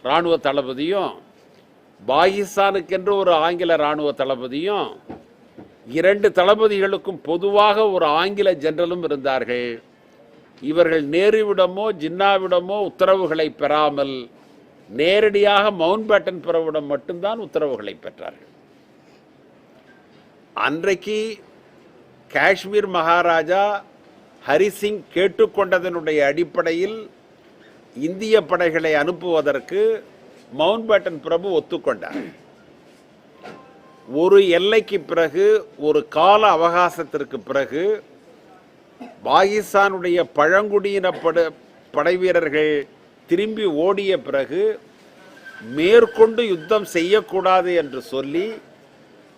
இராணுவ தளபதியும் பாகிஸ்தானுக்கென்று ஒரு ஆங்கில இராணுவ தளபதியும் 2 தளபதிகளுக்கும் பொதுவாக ஒரு ஆங்கில ஜெனரலும் இருந்தார்கள். இவர்கள் நேருவிடமோ ஜின்னாவிடமோ உத்தரவுகளை பெறாமல் நேரடியாக மவுண்ட் பேட்டன் பிரபுவிடம் மட்டும்தான் உத்தரவுகளை பெற்றார்கள். அன்றைக்கு காஷ்மீர் மகாராஜா ஹரிசிங் கேட்டுக்கொண்டதனுடைய அடிப்படையில் இந்திய படைகளை அனுப்புவதற்கு மவுண்ட் பேட்டன் பிரபு ஒத்துக்கொண்டார். ஒரு எல்லைக்கு பிறகு, ஒரு கால அவகாசத்திற்கு பிறகு பாகிஸ்தானுடைய பழங்குடியின படை வீரர்கள் திரும்பி ஓடிய பிறகு மேற்கொண்டு யுத்தம் செய்யக்கூடாது என்று சொல்லி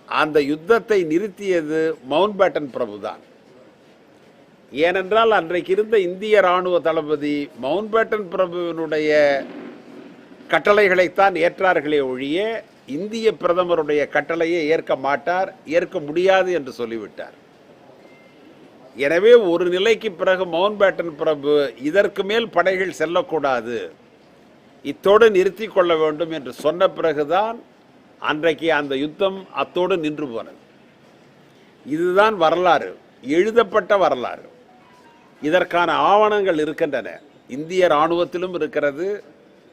அந்த யுத்தத்தை நிறுத்தியது மவுண்ட் பேட்டன் பிரபுதான். ஏனென்றால் அன்றைக்கு இருந்த இந்திய இராணுவ தளபதி மவுண்ட் பேட்டன் பிரபுவினுடைய கட்டளைகளைத்தான் ஏற்றார்களே ஒழிய இந்திய பிரதமருடைய கட்டளையை ஏற்க மாட்டார், ஏற்க முடியாது என்று சொல்லிவிட்டார். எனவே ஒரு நிலைக்கு பிறகு மவுண்ட் பேட்டன் பிரபு இதற்கு மேல் படைகள் செல்லக்கூடாது, இத்தோடு நிறுத்தி கொள்ள வேண்டும் என்று சொன்ன பிறகுதான் அன்றைக்கு அந்த யுத்தம் அத்தோடு நின்று போனது. இதுதான் வரலாறு, எழுதப்பட்ட வரலாறு. இதற்கான ஆவணங்கள் இருக்கின்றன. இந்திய இராணுவத்திலும் இருக்கிறது,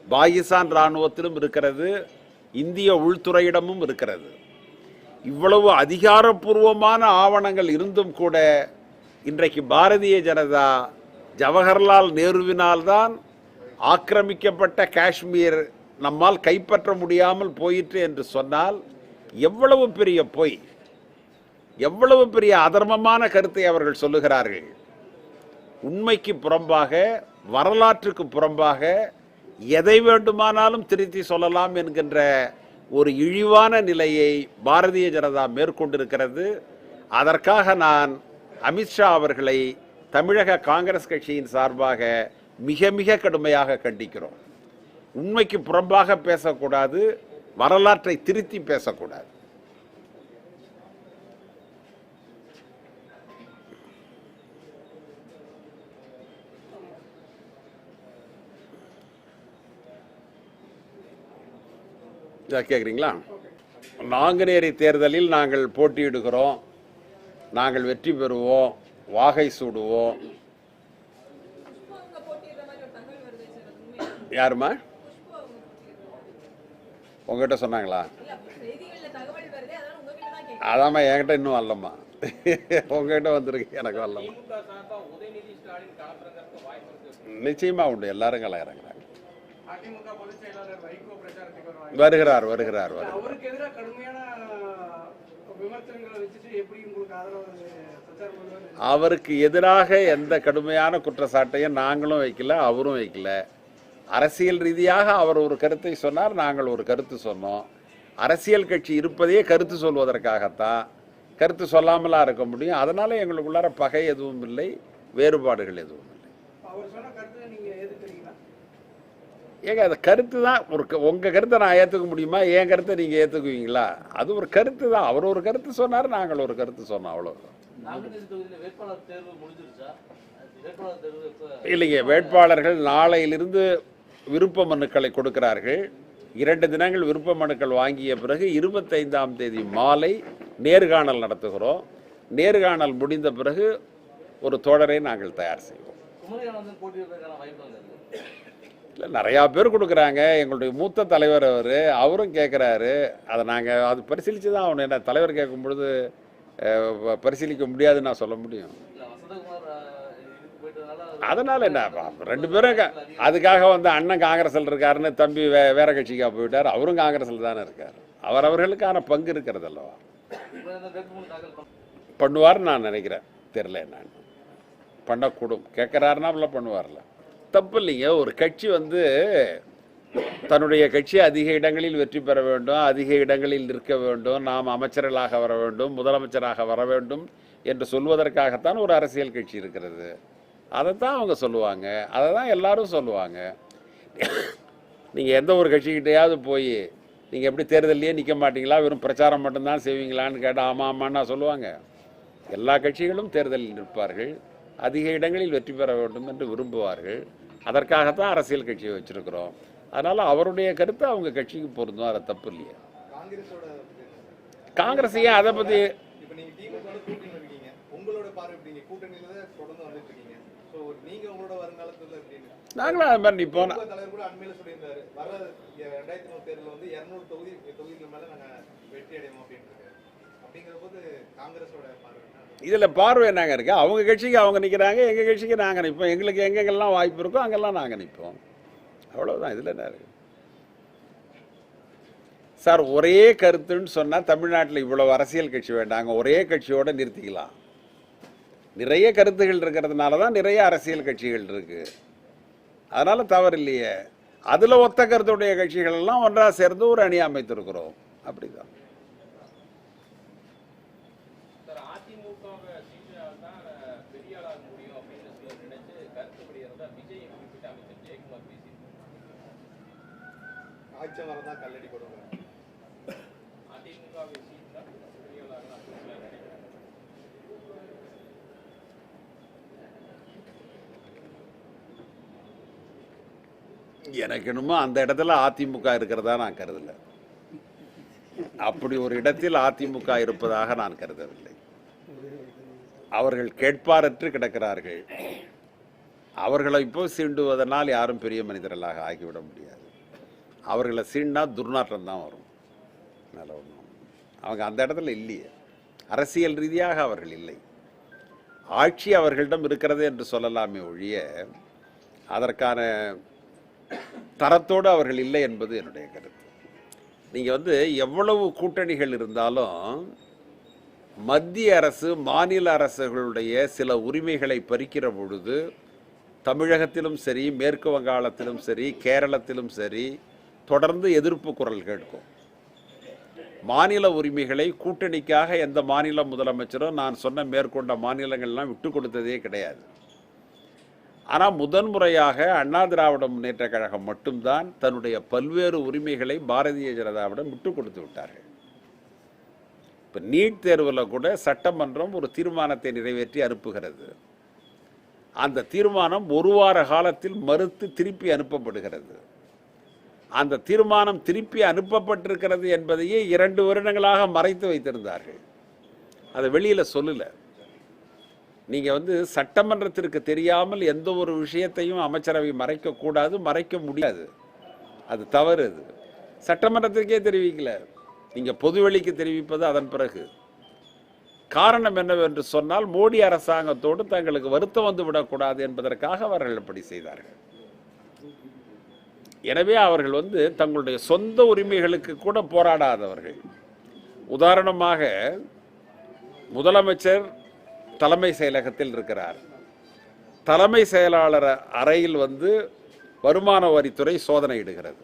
பாகிஸ்தான் இராணுவத்திலும் இருக்கிறது, இந்திய உள்துறையிடமும் இருக்கிறது. இவ்வளவு அதிகாரப்பூர்வமான ஆவணங்கள் இருந்தும் கூட இன்றைக்கு பாரதிய ஜனதா ஜவஹர்லால் நேருவினால்தான் ஆக்கிரமிக்கப்பட்ட காஷ்மீர் நம்மால் கைப்பற்ற முடியாமல் போயிற்று என்று சொன்னால் எவ்வளவு பெரிய பொய், எவ்வளவு பெரிய அதர்மமான கருத்தை அவர்கள் சொல்லுகிறார்கள். உண்மைக்கு புறம்பாக, வரலாற்றுக்கு புறம்பாக எதை வேண்டுமானாலும் திருத்தி சொல்லலாம் என்கின்ற ஒரு இழிவான நிலையை பாரதிய ஜனதா மேற்கொண்டிருக்கிறது. அதற்காக நான் அமித்ஷா அவர்களை தமிழக காங்கிரஸ் கட்சியின் சார்பாக மிக மிக கடுமையாக கண்டிக்கிறோம். உண்மைக்கு புறம்பாக பேசக்கூடாது, வரலாற்றை திருத்தி பேசக்கூடாது. கேட்குறீங்களா? நாங்குநேரி தேர்தலில் நாங்கள் போட்டியிடுகிறோம், நாங்கள் வெற்றி பெறுவோம், வாகை சூடுவோம். யாருமா உங்ககிட்ட சொன்னாங்களா? அதாம்மா என்கிட்ட இன்னும் வரலம்மா, உங்ககிட்ட வந்திருக்கு, எனக்கு வரலம்மா. நிச்சயமா உண்டு, எல்லாரும் களை இறங்குறாங்க. வருகிறார் வருகிறார் அவருக்கு எதிராக எந்த கடுமையான குற்றச்சாட்டையும் நாங்களும் வைக்கல, அவரும் வைக்கல. அரசியல் ரீதியாக அவர் ஒரு கருத்தை சொன்னார், நாங்கள் ஒரு கருத்து சொன்னோம். அரசியல் கட்சி இருப்பதே கருத்து சொல்வதற்காகத்தான், கருத்து சொல்லாமலா இருக்க முடியும். அதனால எங்களுக்குள்ளார பகை எதுவும் இல்லை, வேறுபாடுகள் எதுவும் இல்லை. ஏங்க அது கருத்து தான். உங்கள் கருத்தை நான் ஏற்றுக்க முடியுமா? என் கருத்தை நீங்கள் ஏற்றுக்குவீங்களா? அது ஒரு கருத்து தான். அவர் ஒரு கருத்து சொன்னார், நாங்கள் ஒரு கருத்து சொன்னோம், அவ்வளோதான். இல்லைங்க, வேட்பாளர்கள் நாளையிலிருந்து விருப்ப மனுக்களை கொடுக்கிறார்கள். 2 தினங்கள் விருப்ப மனுக்கள் வாங்கிய பிறகு 25ஆம் தேதி மாலை நேர்காணல் நடத்துகிறோம். நேர்காணல் முடிந்த பிறகு ஒரு தொடரை நாங்கள் தயார் செய்வோம். இல்லை, நிறையா பேர் கொடுக்குறாங்க. எங்களுடைய மூத்த தலைவர் அவரும் கேட்குறாரு. அதை நாங்கள் அது பரிசீலித்து தான் ஆகணும். என்ன தலைவர் கேட்கும் பொழுது பரிசீலிக்க முடியாதுன்னு நான் சொல்ல முடியும். அதனால் என்ன, 2 பேரும் அதுக்காக வந்து அண்ணன் காங்கிரஸில் இருக்காருன்னு தம்பி வேற கட்சிக்காக போயிட்டார், அவரும் காங்கிரஸில் தானே இருக்கார். அவரவர்களுக்கான பங்கு இருக்கிறது அல்லவா. பண்ணுவார்னு நான் நினைக்கிறேன். தெரில, நான் பண்ணக்கூடும். கேட்குறாருன்னா பண்ணுவார்ல, தப்பு இல்லைங்க. ஒரு கட்சி வந்து தன்னுடைய கட்சி அதிக இடங்களில் வெற்றி பெற வேண்டும், அதிக இடங்களில் நிற்க வேண்டும், நாம் அமைச்சர்களாக வர வேண்டும், முதலமைச்சராக வர வேண்டும் என்று சொல்வதற்காகத்தான் ஒரு அரசியல் கட்சி இருக்கிறது. அதைத்தான் அவங்க சொல்லுவாங்க, அதை தான் எல்லாரும் சொல்லுவாங்க. நீங்கள் எந்த ஒரு கட்சிக்கிட்டையாவது போய் நீங்கள் எப்படி தேர்தலையே நிற்க மாட்டீங்களா, வெறும் பிரச்சாரம் மட்டும்தான் செய்வீங்களான்னு கேட்டால் ஆமாம் ஆமான்னா சொல்லுவாங்க. எல்லா கட்சிகளும் தேர்தலில் நிற்பார்கள், அதிக இடங்களில் வெற்றி பெற வேண்டும் என்று விரும்புவார்கள். அதற்காகத்தான் அரசியல் கட்சியை வச்சுருக்கிறோம். அதனால் அவருடைய கருத்து அவங்க கட்சிக்கு பொருந்தும், அதை தப்பு இல்லையா. காங்கிரஸ் ஏன் அதை பற்றி நாங்களும் அது மாதிரி நிற்போம். இதில் பார்வை என்னங்க இருக்கு, அவங்க கட்சிக்கு அவங்க நிற்கிறாங்க, எங்கள் கட்சிக்கு நாங்கள் நிற்போம். எங்களுக்கு எங்கெங்கெல்லாம் வாய்ப்பு இருக்கோ அங்கெல்லாம் நாங்கள் நிற்போம், அவ்வளோதான். இதில் என்ன இருக்கு சார்? ஒரே கருத்துன்னு சொன்னால் தமிழ்நாட்டில் இவ்வளவு அரசியல் கட்சி வேண்டாங்க, ஒரே கட்சியோடு நிறுத்திக்கலாம். நிறைய கருத்துகள் இருக்கிறதுனால தான் நிறைய அரசியல் கட்சிகள் இருக்கு, அதனால தவறு இல்லையே. அதில் ஒத்த கருத்துடைய கட்சிகள் எல்லாம் ஒன்றாக சேர்ந்து ஒரு அணி அமைத்திருக்கிறோம், அப்படிதான். எனக்கு என்னமோ அந்த இடத்துல அதிமுக இருக்கிறதா நான் கருதல. அப்படி ஒரு இடத்தில் அதிமுக இருப்பதாக நான் கருதவில்லை. அவர்கள் கேட்பாரற்று கிடக்கிறார்கள். அவர்களை இப்போ சீண்டுவதனால் யாரும் பெரிய மனிதர்களாக ஆகிவிட முடியாது. அவர்களை சீண்டா துர்நாற்றம் தான் வரும். அவங்க அந்த இடத்துல இல்லையே, அரசியல் ரீதியாக அவர்கள் இல்லை. ஆட்சி அவர்களிடம் இருக்கிறது என்று சொல்லலாமே ஒழிய அதற்கான தரத்தோடு அவர்கள் இல்லை என்பது என்னுடைய கருத்து. நீங்கள் எவ்வளவு கூட்டணிகள் இருந்தாலும் மத்திய அரசு மாநில அரசுகளுடைய சில உரிமைகளை பறிக்கிற பொழுது தமிழகத்திலும் சரி, மேற்கு வங்காளத்திலும் சரி, கேரளத்திலும் சரி தொடர்ந்து எதிர்ப்பு குரல் கேட்கும். மாநில உரிமைகளை கூட்டணிக்காக எந்த மாநில முதலமைச்சரும் நான் சொன்ன மேற்கொண்ட மாநிலங்கள்லாம் விட்டு கொடுத்ததே கிடையாது. ஆனால் முதன்முறையாக அண்ணா திராவிட முன்னேற்ற கழகம் மட்டும்தான் தன்னுடைய பல்வேறு உரிமைகளை பாரதிய ஜனதாவிடம் விட்டு கொடுத்து விட்டார்கள். இப்போ நீட் தேர்வில் கூட சட்டமன்றம் ஒரு தீர்மானத்தை நிறைவேற்றி அனுப்புகிறது. அந்த தீர்மானம் ஒரு வார காலத்தில் மறுத்து திருப்பி அனுப்பப்படுகிறது. அந்த தீர்மானம் திருப்பி அனுப்பப்பட்டிருக்கிறது என்பதையே 2 வருடங்களாக மறைத்து வைத்திருந்தார்கள். அதை வெளியில் சொல்லலை. நீங்கள் சட்டமன்றத்திற்கு தெரியாமல் எந்த ஒரு விஷயத்தையும் அமைச்சரவை மறைக்கக்கூடாது, மறைக்க முடியாது, அது தவறு. அது சட்டமன்றத்திற்கே தெரிவிக்கல, நீங்கள் பொதுவெளிக்கு தெரிவிப்பது அதன் பிறகு. காரணம் என்னவென்று சொன்னால் மோடி அரசாங்கத்தோடு தங்களுக்கு வருத்தம் வந்து விடக்கூடாது என்பதற்காக அவர்கள் அப்படி செய்தார்கள். எனவே அவர்கள் தங்களுடைய சொந்த உரிமைகளுக்கு கூட போராடாதவர்கள். உதாரணமாக முதலமைச்சர் தலைமை செயலகத்தில் இருக்கிறார். தலைமை செயலாளர் அறையில் வருமான வரித்துறை சோதனையிடுகிறது.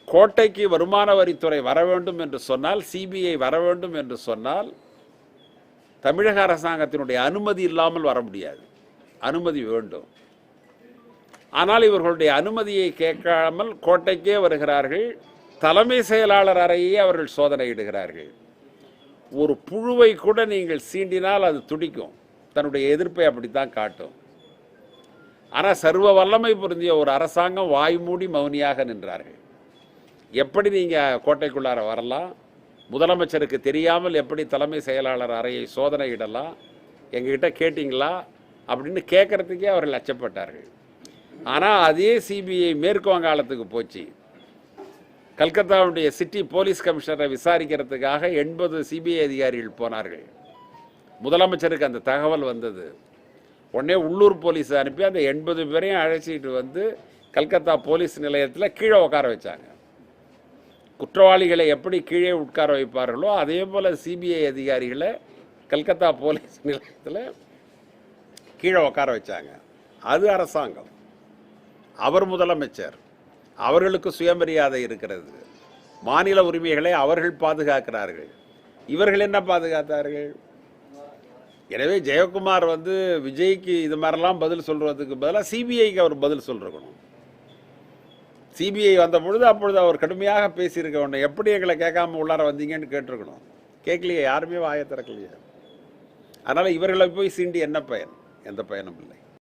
கோட்டைக்கு வருமான வரித்துறை வர வேண்டும் என்று சொன்னால், சிபிஐ வர வேண்டும் என்று சொன்னால் தமிழக அரசாங்கத்தினுடைய அனுமதி இல்லாமல் வர முடியாது, அனுமதி வேண்டும். ஆனால் இவர்களுடைய அனுமதியை கேட்காமல் கோட்டைக்கே வருகிறார்கள். தலைமை செயலாளர் அறையே அவர்கள் சோதனையிடுகிறார்கள். ஒரு புழுவை கூட நீங்கள் சீண்டினால் அது துடிக்கும், தன்னுடைய எதிர்ப்பை அப்படித்தான் காட்டும். ஆனால் சர்வ வல்லமை பொருந்திய ஒரு அரசாங்கம் வாய் மூடி மௌனியாக நின்றார்கள். எப்படி நீங்கள் கோட்டைக்குள்ளார வரலாம், முதலமைச்சருக்கு தெரியாமல் எப்படி தலைமை செயலாளர் அறையை சோதனையிடலாம், எங்ககிட்ட கேட்டிங்களா அப்படின்னு கேட்கறதுக்கே அவர்கள் அச்சப்பட்டார்கள். ஆனால் அதே சிபிஐ மேற்கு வங்காளத்துக்கு போச்சு. கல்கத்தாவுடைய சிட்டி போலீஸ் கமிஷனரை விசாரிக்கிறதுக்காக 80 சிபிஐ அதிகாரிகள் போனார்கள். முதலமைச்சருக்கு அந்த தகவல் வந்தது. உடனே உள்ளூர் போலீஸ் அனுப்பி அந்த 80 பேரையும் அழைச்சிட்டு கல்கத்தா போலீஸ் நிலையத்தில் கீழே உட்கார வச்சாங்க. குற்றவாளிகளை எப்படி கீழே உட்கார வைப்பார்களோ அதே போல் சிபிஐ அதிகாரிகளை கல்கத்தா போலீஸ் நிலையத்தில் கீழே உட்கார வச்சாங்க. அது அரசாங்கம், அவர் முதலமைச்சர், அவர்களுக்கு சுயமரியாதை இருக்கிறது. மாநில உரிமைகளை அவர்கள் பாதுகாக்கிறார்கள். இவர்கள் என்ன பாதுகாத்தார்கள்? எனவே ஜெயக்குமார் விஜய்க்கு இது மாதிரிலாம் பதில் சொல்றதுக்கு பதிலாக சிபிஐக்கு அவர் பதில் சொல்லிருக்கணும். சிபிஐ வந்த பொழுது அப்பொழுது அவர் கடுமையாக பேசியிருக்க வேண்டும். எப்படி எங்களை கேட்காம உள்ளார வந்தீங்கன்னு கேட்டிருக்கணும். கேட்கலையே, யாருமே வாயை திறக்கலையே. அதனால் இவர்களை போய் சீண்டி என்ன பயன்? எந்த பயனும் இல்லை.